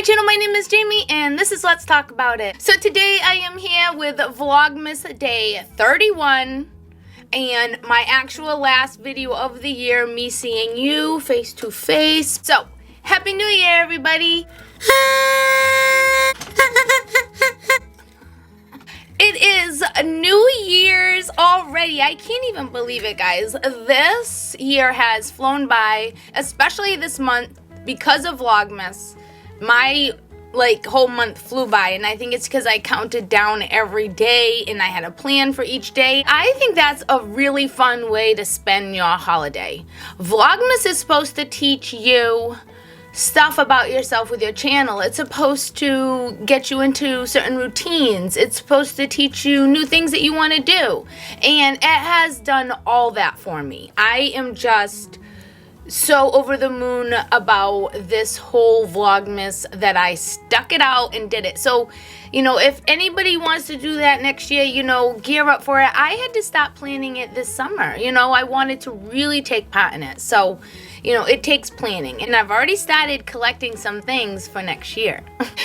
channel, my name is Jamie and this is Let's Talk About It. So today I am here with Vlogmas day 31 and my actual last video of the year, me seeing you face to face. So, Happy New Year everybody! It is New Year's already. I can't even believe it, guys. This year has flown by, especially this month because of Vlogmas. My whole month flew by, and I think it's because I counted down every day and I had a plan for each day. I think that's a really fun way to spend your holiday. Vlogmas is supposed to teach you stuff about yourself with your channel. It's supposed to get you into certain routines. It's supposed to teach you new things that you want to do. And it has done all that for me. I am just so over the moon about this whole Vlogmas that I stuck it out and did it. So, you know, if anybody wants to do that next year, you know, gear up for it. I had to stop planning it this summer. You know, I wanted to really take part in it. So, you know, it takes planning. And I've already started collecting some things for next year.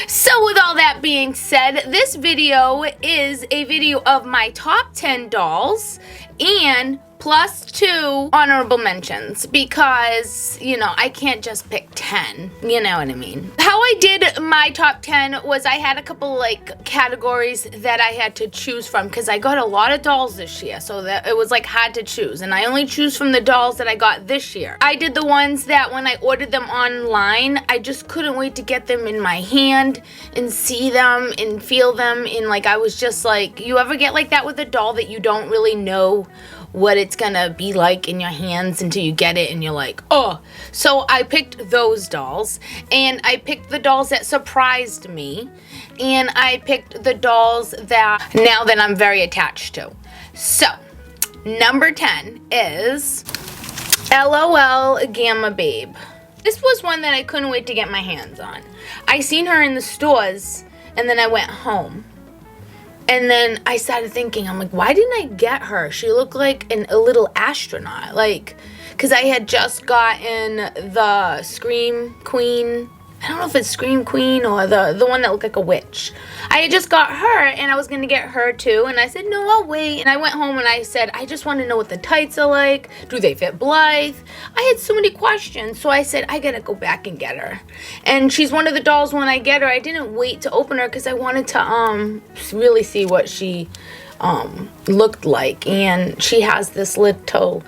So with all that being said, this video is a video of my top 10 dolls and plus 2 honorable mentions because, you know, I can't just pick 10, you know what I mean. How I did my top 10 was I had a couple categories that I had to choose from because I got a lot of dolls this year, so that it was hard to choose, and I only choose from the dolls that I got this year. I did the ones that when I ordered them online, I just couldn't wait to get them in my hand and see them and feel them, and I was just you ever get like that with a doll that you don't really know what it's gonna be like in your hands until you get it and you're like, oh. So I picked those dolls, and I picked the dolls that surprised me, and I picked the dolls that now that I'm very attached to. So number 10 is LOL Gamma Babe. This was one that I couldn't wait to get my hands on. I seen her in the stores and then I went home. And then I started thinking, I'm like, why didn't I get her? She looked like a little astronaut. Because I had just gotten the Scream Queen. I don't know if it's Scream Queen or the one that looked like a witch. I had just got her, and I was going to get her too. And I said, no, I'll wait. And I went home and I said, I just want to know what the tights are like. Do they fit Blythe? I had so many questions. So I said, I got to go back and get her. And she's one of the dolls when I get her. I didn't wait to open her because I wanted to really see what she looked like. And she has this little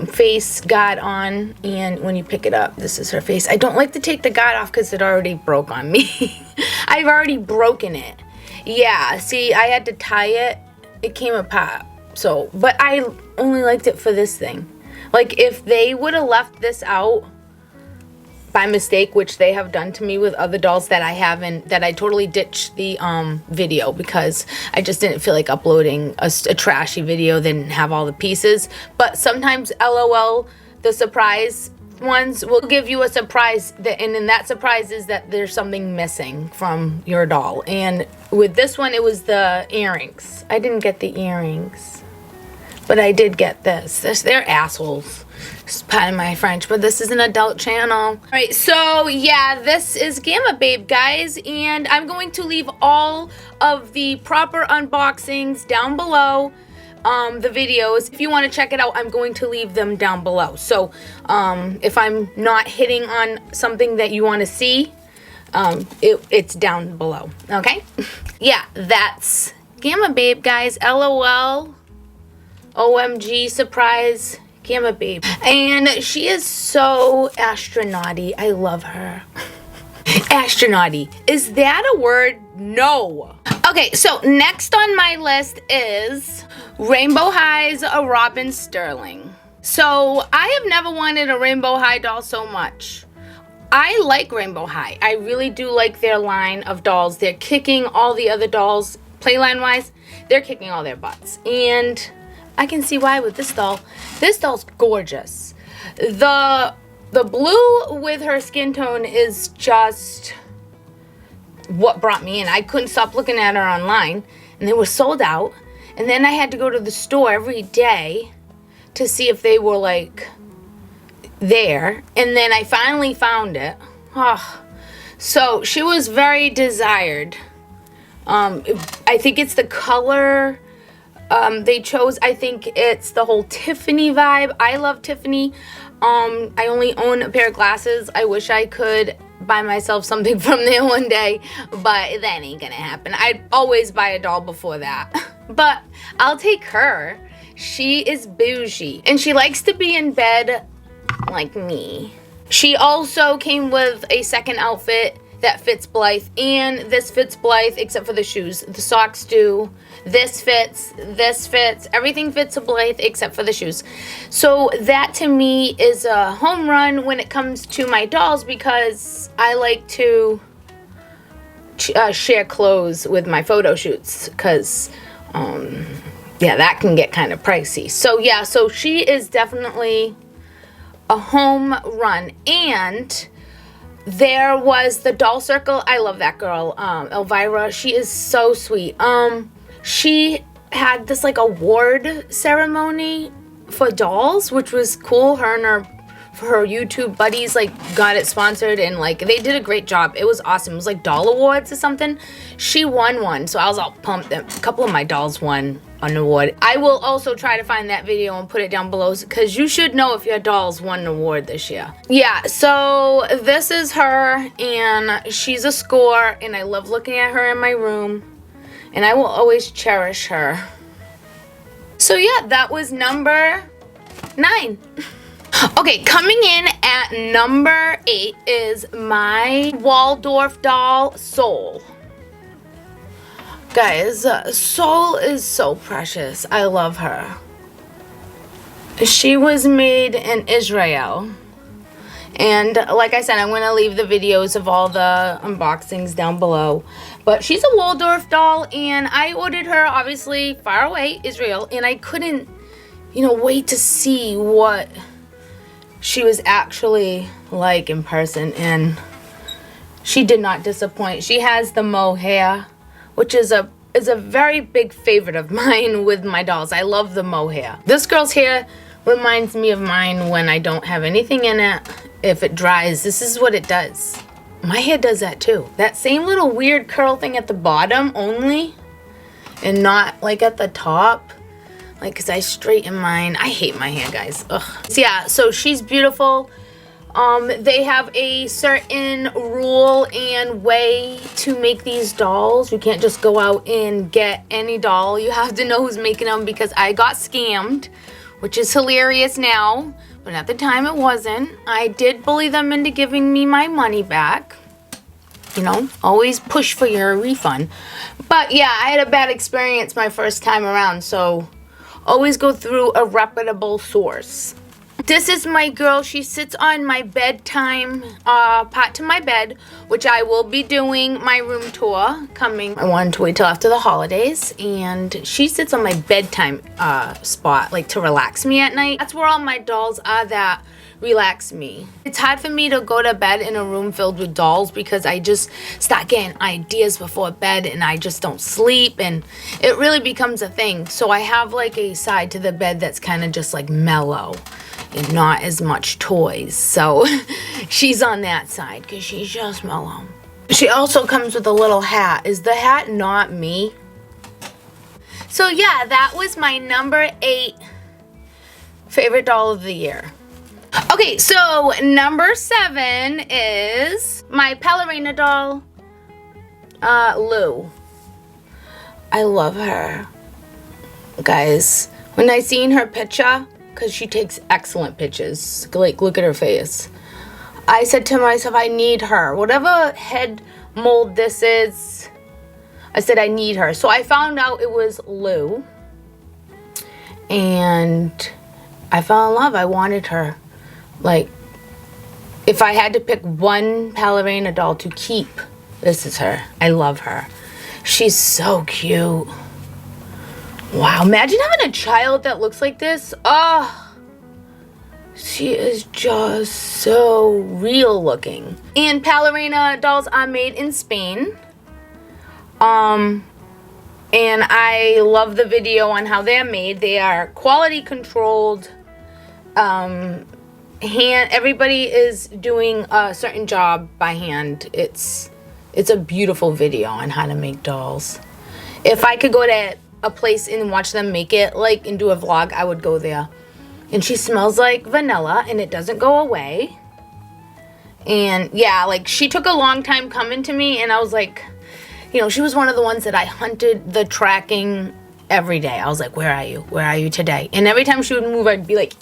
face guard on, and when you pick it up, this is her face. I don't like to take the guard off because it already broke on me. I've already broken it. Yeah, see, I had to tie it. It came apart. So, but I only liked it for this thing. If they would have left this out by mistake, which they have done to me with other dolls that I haven't, that I totally ditched the video because I just didn't feel like uploading a trashy video that didn't have all the pieces. But sometimes LOL, the surprise ones, will give you a surprise, and then that surprise is that there's something missing from your doll. And with this one, it was the earrings. I didn't get the earrings, but I did get this. They're assholes. Pardon my French, but this is an adult channel. Alright, so yeah, this is Gamma Babe, guys, and I'm going to leave all of the proper unboxings down below, the videos. If you want to check it out, I'm going to leave them down below. So, if I'm not hitting on something that you want to see, it's down below, okay? Yeah, that's Gamma Babe, guys. LOL, OMG, surprise, Gamma Babe. And she is so astronauty. I love her. Astronauty. Is that a word? No. Okay, so next on my list is Rainbow High's Robin Sterling. So I have never wanted a Rainbow High doll so much. I like Rainbow High. I really do like their line of dolls. They're kicking all the other dolls, playline wise, they're kicking all their butts. And I can see why with this doll. This doll's gorgeous. The blue with her skin tone is just what brought me in. I couldn't stop looking at her online, and they were sold out. And then I had to go to the store every day to see if they were like there. And then I finally found it. Oh. So she was very desired. I think it's the color they chose. I think it's the whole Tiffany vibe. I love Tiffany. I only own a pair of glasses. I wish I could buy myself something from there one day, but that ain't gonna happen. I'd always buy a doll before that. But I'll take her. She is bougie, and she likes to be in bed like me. She also came with a second outfit that fits Blythe, and this fits Blythe except for the shoes. The socks do. This fits, everything fits a Blythe except for the shoes. So that to me is a home run when it comes to my dolls, because I like to share clothes with my photo shoots, because yeah, that can get kind of pricey. So yeah, so she is definitely a home run. And there was the doll circle. I love that girl, Elvira. She is so sweet. She had this like award ceremony for dolls, which was cool. Her and her YouTube buddies like got it sponsored, and like they did a great job. It was awesome. It was like doll awards or something. She won one, so I was all pumped. A couple of my dolls won an award. I will also try to find that video and put it down below, because you should know if your dolls won an award this year. Yeah, so this is her, and she's a score, and I love looking at her in my room, and I will always cherish her. So yeah, that was number 9. Okay, coming in at number 8 is my Waldorf doll, Soul. Guys, Soul is so precious. I love her. She was made in Israel. And like I said, I'm going to leave the videos of all the unboxings down below. But she's a Waldorf doll, and I ordered her, obviously, far away, Israel. And I couldn't, wait to see what she was actually like in person. And she did not disappoint. She has the mohair, which is a very big favorite of mine with my dolls. I love the mohair. This girl's hair reminds me of mine when I don't have anything in it. If it dries, this is what it does. My hair does that too. That same little weird curl thing at the bottom only, and not like at the top. Like, cause I straighten mine. I hate my hair, guys. Ugh. So yeah, so she's beautiful. They have a certain rule and way to make these dolls. You can't just go out and get any doll. You have to know who's making them, because I got scammed, which is hilarious now, but at the time it wasn't. I did bully them into giving me my money back. Always push for your refund. But yeah, I had a bad experience my first time around, so always go through a reputable source. This is my girl. She sits on my bedtime pot to my bed, which I will be doing my room tour coming. I wanted to wait till after the holidays, and she sits on my bedtime spot, like to relax me at night. That's where all my dolls are that relax me. It's hard for me to go to bed in a room filled with dolls, because I just start getting ideas before bed, and I just don't sleep, and it really becomes a thing. So I have like a side to the bed that's kind of just like mellow and not as much toys. So she's on that side because she's just mellow. She also comes with a little hat. Is the hat not me? So yeah, that was my number 8 favorite doll of the year. Okay, so number 7 is my Ballerina doll, Lou. I love her. Guys, when I seen her picture, because she takes excellent pictures, like look at her face, I said to myself, I need her. Whatever head mold this is, I said I need her. So I found out it was Lou, and I fell in love. I wanted her. Like, if I had to pick one Ballerina doll to keep, this is her. I love her. She's so cute. Wow, imagine having a child that looks like this. Oh, she is just so real looking. And Ballerina dolls are made in Spain. And I love the video on how they're made. They are quality controlled. Everybody is doing a certain job by hand. It's a beautiful video on how to make dolls. If I could go to a place and watch them make it, like, and do a vlog, I would go there. And she smells like vanilla, and it doesn't go away. And yeah, like, she took a long time coming to me, and I was like, you know, she was one of the ones that I hunted the tracking every day. I was like, where are you? Where are you today? And every time she would move, I'd be like,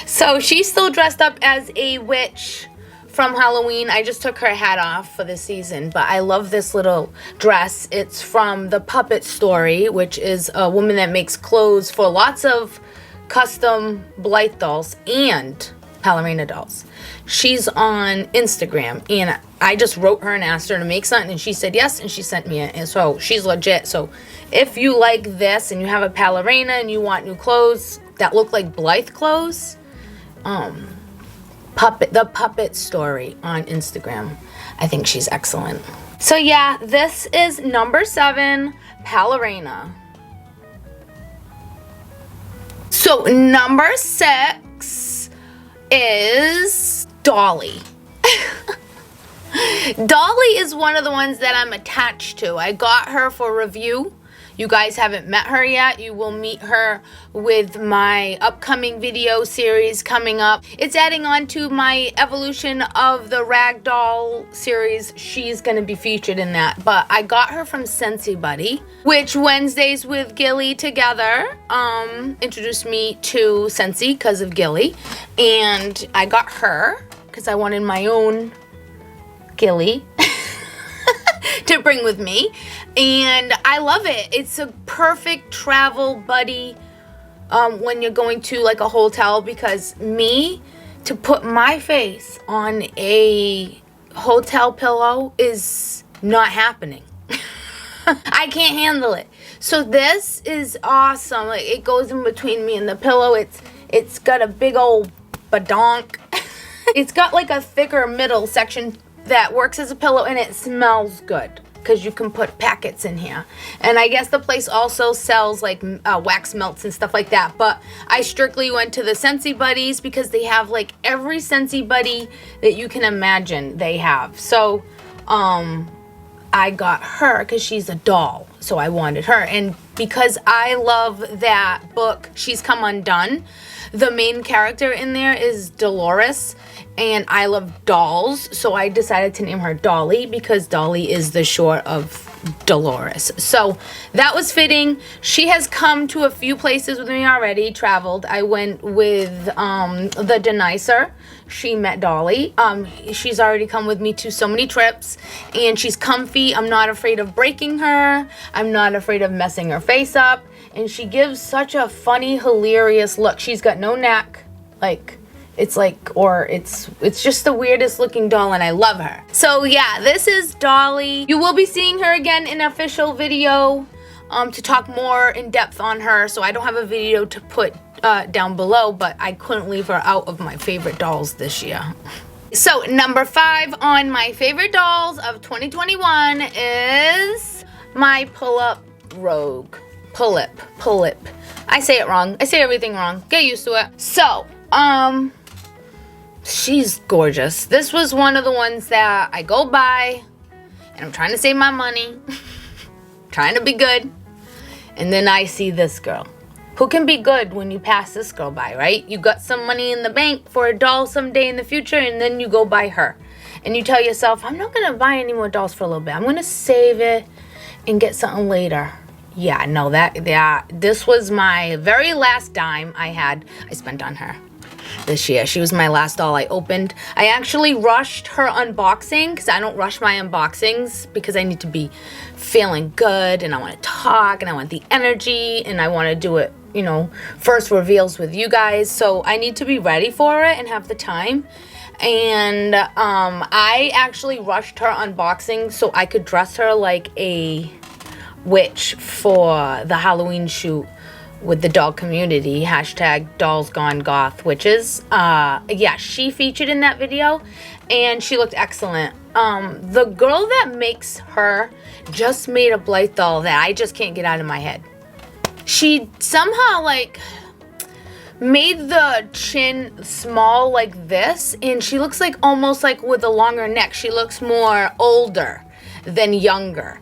so she's still dressed up as a witch from Halloween. I just took her hat off for the season, but I love this little dress. It's from the Puppet Story, which is a woman that makes clothes for lots of custom Blythe dolls and Ballerina dolls. She's on Instagram, and I just wrote her and asked her to make something, and she said yes, and she sent me it. And so she's legit. So if you like this and you have a Ballerina and you want new clothes that look like Blythe clothes, the Puppet Story on Instagram, I think she's excellent. So yeah, this is number 7, Ballerina. So number 6 is Dolly. Dolly is one of the ones that I'm attached to. I got her for review. You guys haven't met her yet. You will meet her with my upcoming video series coming up. It's adding on to my evolution of the Ragdoll series. She's going to be featured in that. But I got her from Scentsy Buddy, which Wednesdays with Gilly together introduced me to Scentsy because of Gilly. And I got her because I wanted my own Gilly to bring with me, and I love it. It's a perfect travel buddy when you're going to like a hotel, because to put my face on a hotel pillow is not happening. I can't handle it. So this is awesome. Like, it goes in between me and the pillow. It's got a big old badonk. It's got like a thicker middle section that works as a pillow, and it smells good because you can put packets in here. And I guess the place also sells like wax melts and stuff like that, but I strictly went to the Scentsy Buddies because they have like every Scentsy Buddy that you can imagine they have. So I got her because she's a doll, so I wanted her. And because I love that book, She's Come Undone, the main character in there is Dolores, and I love dolls, so I decided to name her Dolly because Dolly is the short of Dolores. So that was fitting. She has come to a few places with me already, traveled. I went with the Denicer. She met Dolly. She's already come with me to so many trips, and she's comfy. I'm not afraid of breaking her. I'm not afraid of messing her face up, and she gives such a funny, hilarious look. She's got no neck, it's just the weirdest looking doll, and I love her. So yeah, this is Dolly. You will be seeing her again in an official video to talk more in depth on her. So I don't have a video to put down below, but I couldn't leave her out of my favorite dolls this year. So number 5 on my favorite dolls of 2021 is my Pull-Up Rogue. Pull-Up. I say it wrong. I say everything wrong. Get used to it. So, she's gorgeous. This was one of the ones that I go by, and I'm trying to save my money, trying to be good, and then I see this girl. Who can be good when you pass this girl by, right? You got some money in the bank for a doll someday in the future, and then you go buy her. And you tell yourself, I'm not going to buy any more dolls for a little bit. I'm going to save it and get something later. Yeah, no, this was my very last dime I spent on her this year. She was my last doll I opened. I actually rushed her unboxing because I don't rush my unboxings because I need to be feeling good, and I want to talk, and I want the energy, and I want to do it, you know, first reveals with you guys. So I need to be ready for it and have the time. And I actually rushed her unboxing so I could dress her like a witch for the Halloween shoot with the doll community, hashtag dolls gone goth witches. Yeah, she featured in that video, and she looked excellent. The girl that makes her just made a Blythe doll that I just can't get out of my head. She somehow like made the chin small like this, and she looks like almost like with a longer neck. She looks more older than younger.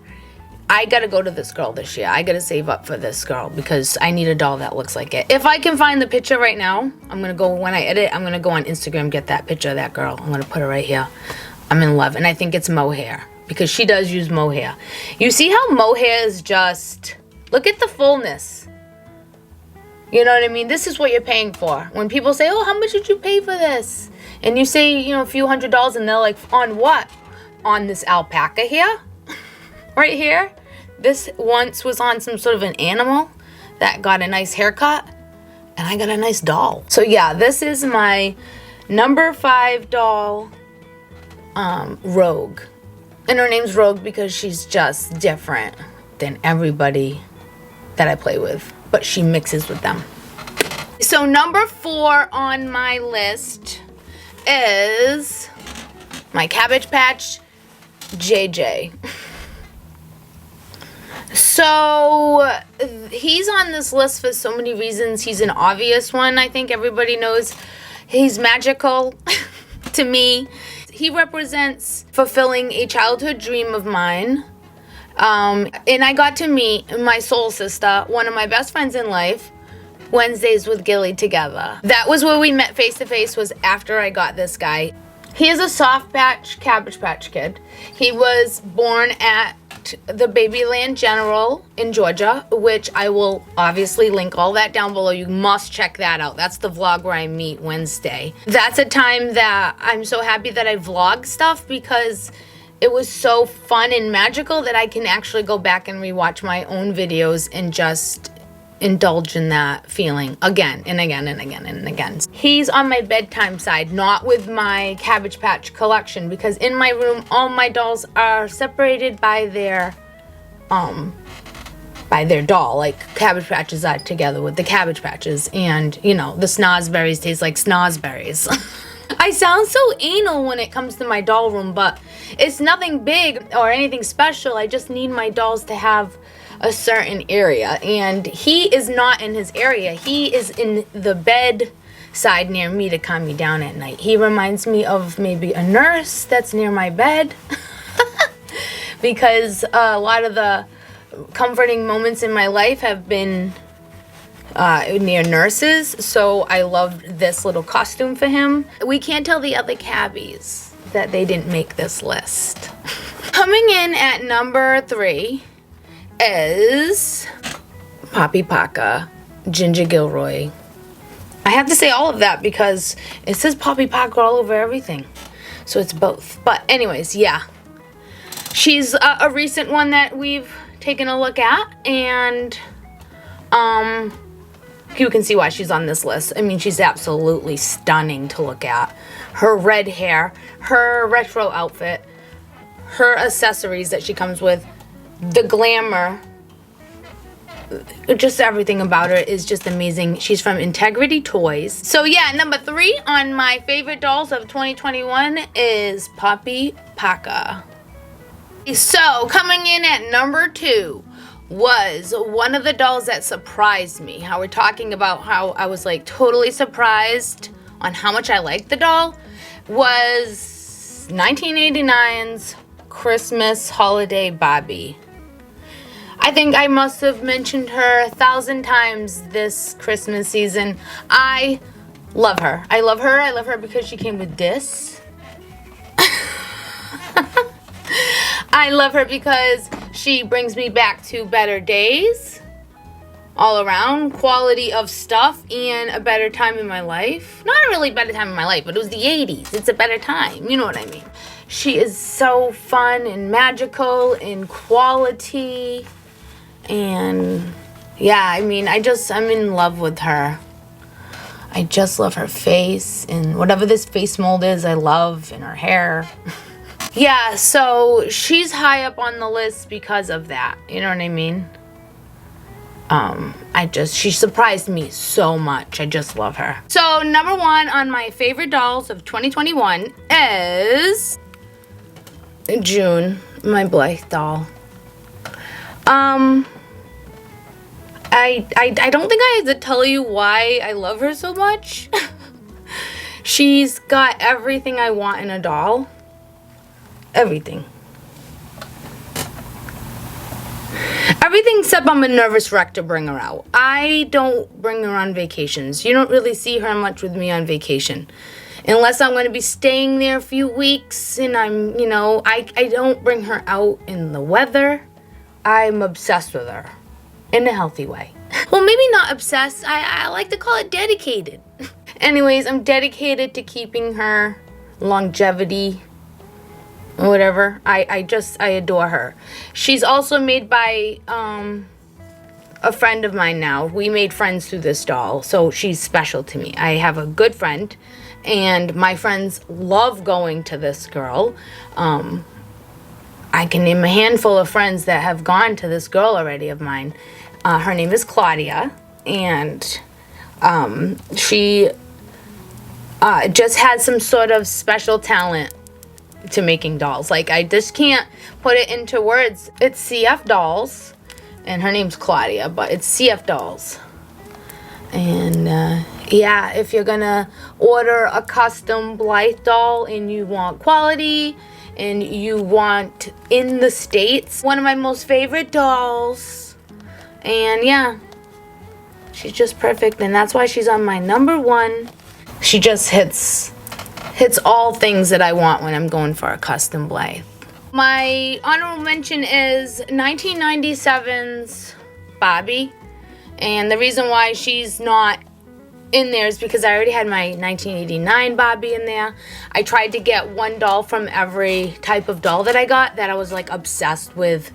I gotta go to this girl this year. I gotta save up for this girl because I need a doll that looks like it. If I can find the picture right now, I'm gonna go, when I edit, I'm gonna go on Instagram, get that picture of that girl. I'm gonna put her right here. I'm in love, and I think it's mohair because she does use mohair. You see how mohair is just, look at the fullness. You know what I mean? This is what you're paying for. When people say, oh, how much did you pay for this? And you say, you know, a few $100s, and they're like, on what? On this alpaca here? Right here? This once was on some sort of an animal that got a nice haircut, and I got a nice doll. So yeah, this is my number 5 doll, Rogue. And her name's Rogue because she's just different than everybody that I play with, but she mixes with them. So number 4 on my list is my Cabbage Patch JJ. So he's on this list for so many reasons. He's an obvious one. I think everybody knows he's magical to me. He represents fulfilling a childhood dream of mine. And I got to meet my soul sister, one of my best friends in life, Wednesdays with Gilly together. That was where we met face to face, was after I got this guy. He is a soft patch Cabbage Patch Kid. He was born at the Babyland General in Georgia, which I will obviously link all that down below. You must check that out. That's the vlog where I meet Wednesday. That's a time that I'm so happy that I vlog stuff because it was so fun and magical that I can actually go back and rewatch my own videos and just indulge in that feeling again and again and again and again. He's on my bedtime side, not with my Cabbage Patch collection, because in my room all my dolls are separated by their doll. Like Cabbage Patches are together with the Cabbage Patches, and you know, the snozberries taste like snozberries. I sound so anal when it comes to my doll room, but it's nothing big or anything special. I just need my dolls to have a certain area, and he is not in his area. He is in the bed side near me to calm me down at night. He reminds me of maybe a nurse that's near my bed because a lot of the comforting moments in my life have been near nurses, so I loved this little costume for him. We can't tell the other cabbies that they didn't make this list. Coming in at number 3 is Poppy Paca, Ginger Gilroy. I have to say all of that because it says Poppy Paca all over everything, so it's both. But anyways, yeah, she's a recent one that we've taken a look at, and you can see why she's on this list. I mean, she's absolutely stunning to look at. Her red hair, her retro outfit, her accessories that she comes with, the glamour, just everything about her is just amazing. She's from Integrity Toys. So yeah, number 3 on my favorite dolls of 2021 is Poppy Paca. So coming in at number 2 was one of the dolls that surprised me. How we're talking about how I was like totally surprised on how much I liked the doll, was 1989's Christmas Holiday Barbie. I think I must have mentioned her 1,000 times this Christmas season. I love her. I love her. I love her because she came with this. I love her because she brings me back to better days, all around, quality of stuff, and a better time in my life. Not a really better time in my life, but it was the 80s. It's a better time. You know what I mean? She is so fun and magical and quality. And yeah, I mean, I'm in love with her. I just love her face, and whatever this face mold is, I love, and her hair. Yeah, so she's high up on the list because of that. You know what I mean? She surprised me so much. I just love her. So number 1 on my favorite dolls of 2021 is June, my Blythe doll. I don't think I have to tell you why I love her so much. She's got everything I want in a doll. Everything. Everything except I'm a nervous wreck to bring her out. I don't bring her on vacations. You don't really see her much with me on vacation. Unless I'm going to be staying there a few weeks and I'm, you know, I don't bring her out in the weather. I'm obsessed with her. In a healthy way. Well, maybe not obsessed. I like to call it dedicated. Anyways, I'm dedicated to keeping her longevity or whatever. I adore her. She's also made by a friend of mine now. We made friends through this doll, so she's special to me. I have a good friend, and my friends love going to this girl. I can name a handful of friends that have gone to this girl already of mine. Her name is Claudia, and she just has some sort of special talent to making dolls. Like, I just can't put it into words. It's CF Dolls, and her name's Claudia, but it's CF Dolls. And yeah, if you're gonna order a custom Blythe doll and you want quality and you want in the States, one of my most favorite dolls. And yeah, she's just perfect, and that's why she's on my number 1. She just hits all things that I want when I'm going for a custom Blythe. My honorable mention is 1997's Barbie, and the reason why she's not in there is because I already had my 1989 Barbie in there. I tried to get one doll from every type of doll that I got that I was like obsessed with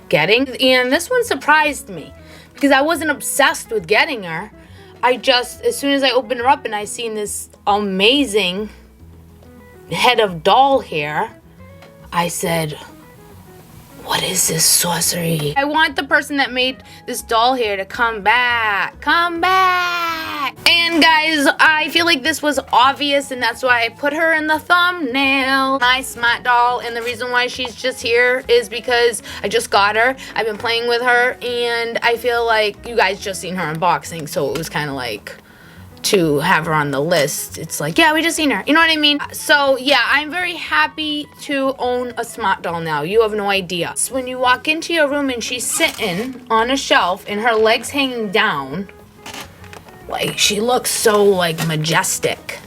getting, and this one surprised me because I wasn't obsessed with getting her. I just, as soon as I opened her up and I seen this amazing head of doll hair, I said, what is this sorcery? I want the person that made this doll hair to come back. Come back! And guys, I feel like this was obvious, and that's why I put her in the thumbnail. My smart doll, and the reason why she's just here is because I just got her. I've been playing with her, and I feel like you guys just seen her unboxing, so it was kind of like to have her on the list. It's like, yeah, we just seen her. You know what I mean? So yeah, I'm very happy to own a smart doll now. You have no idea. So when you walk into your room and she's sitting on a shelf and her legs hanging down, like, she looks so like majestic.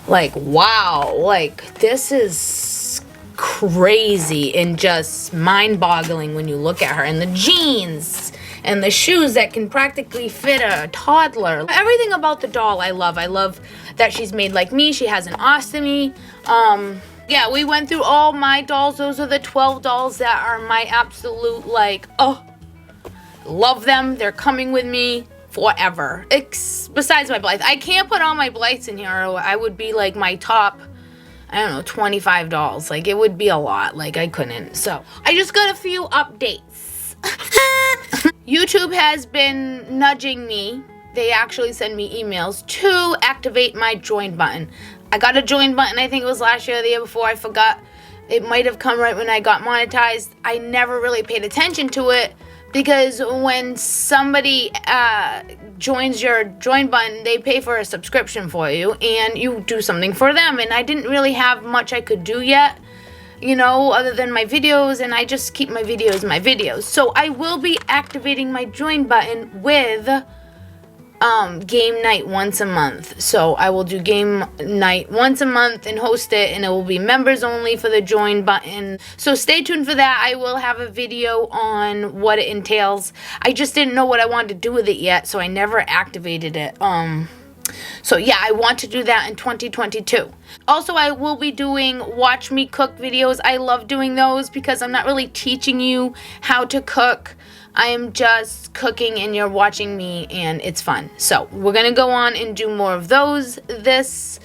Like, wow, like this is crazy and just mind-boggling when you look at her. And the jeans and the shoes that can practically fit a toddler. Everything about the doll I love. I love that she's made like me. She has an ostomy. Yeah, we went through all my dolls. Those are the 12 dolls that are my absolute, like, oh, love them. They're coming with me forever. Besides my Blythe. I can't put all my Blythes in here, or I would be like my top, I don't know, 25 dolls. Like, it would be a lot. Like, I couldn't. So, I just got a few updates. YouTube has been nudging me. They actually send me emails to activate my join button. I got a join button, I think it was last year or the year before, I forgot. It might have come right when I got monetized. I never really paid attention to it because when somebody joins your join button, they pay for a subscription for you and you do something for them. And I didn't really have much I could do yet, you know, other than my videos, and I just keep my videos. So I will be activating my join button with game night once a month. So I will do game night once a month and host it, and it will be members only for the join button. So stay tuned for that. I will have a video on what it entails. I just didn't know what I wanted to do with it yet, so I never activated it. So yeah, I want to do that in 2022. Also, I will be doing watch me cook videos. I love doing those because I'm not really teaching you how to cook. I am just cooking and you're watching me and it's fun. So we're going to go on and do more of those this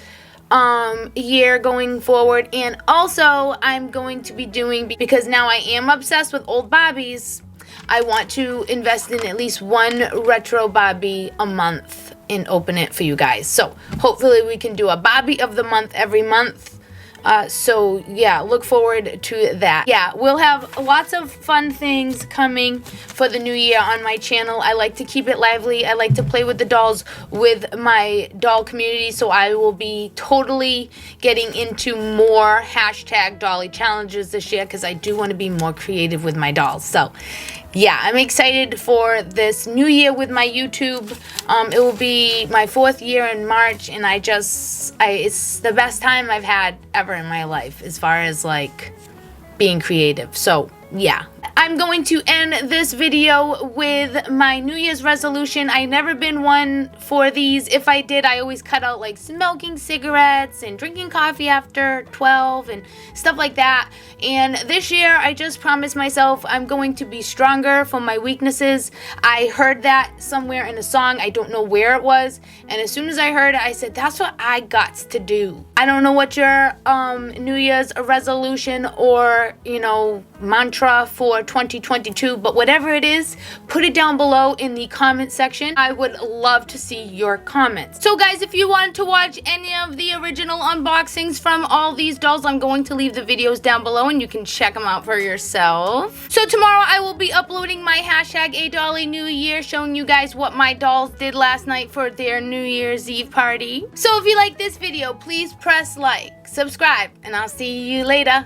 year going forward. And also I'm going to be doing, because now I am obsessed with old Barbies, I want to invest in at least one retro Bobby a month and open it for you guys. So hopefully we can do a Bobby of the month every month. So yeah, look forward to that. Yeah, we'll have lots of fun things coming for the new year on my channel. I like to keep it lively. I like to play with the dolls with my doll community, so I will be totally getting into more hashtag Dolly challenges this year because I do want to be more creative with my dolls. So yeah, I'm excited for this new year with my YouTube. It will be my 4th year in March, and it's the best time I've had ever in my life as far as like being creative. So yeah, I'm going to end this video with my New Year's resolution. I've never been one for these. If I did, I always cut out like smoking cigarettes and drinking coffee after 12 and stuff like that. And this year, I just promised myself I'm going to be stronger for my weaknesses. I heard that somewhere in a song. I don't know where it was. And as soon as I heard it, I said, that's what I got to do. I don't know what your New Year's resolution or, mantra for 2022, but whatever it is, put it down below in the comment section. I would love to see your comments. So guys, if you want to watch any of the original unboxings from all these dolls, I'm going to leave the videos down below and you can check them out for yourself. So tomorrow I will be uploading my hashtag A Dolly New Year, showing you guys what my dolls did last night for their New Year's Eve party. So if you like this video, please press like, subscribe, and I'll see you later.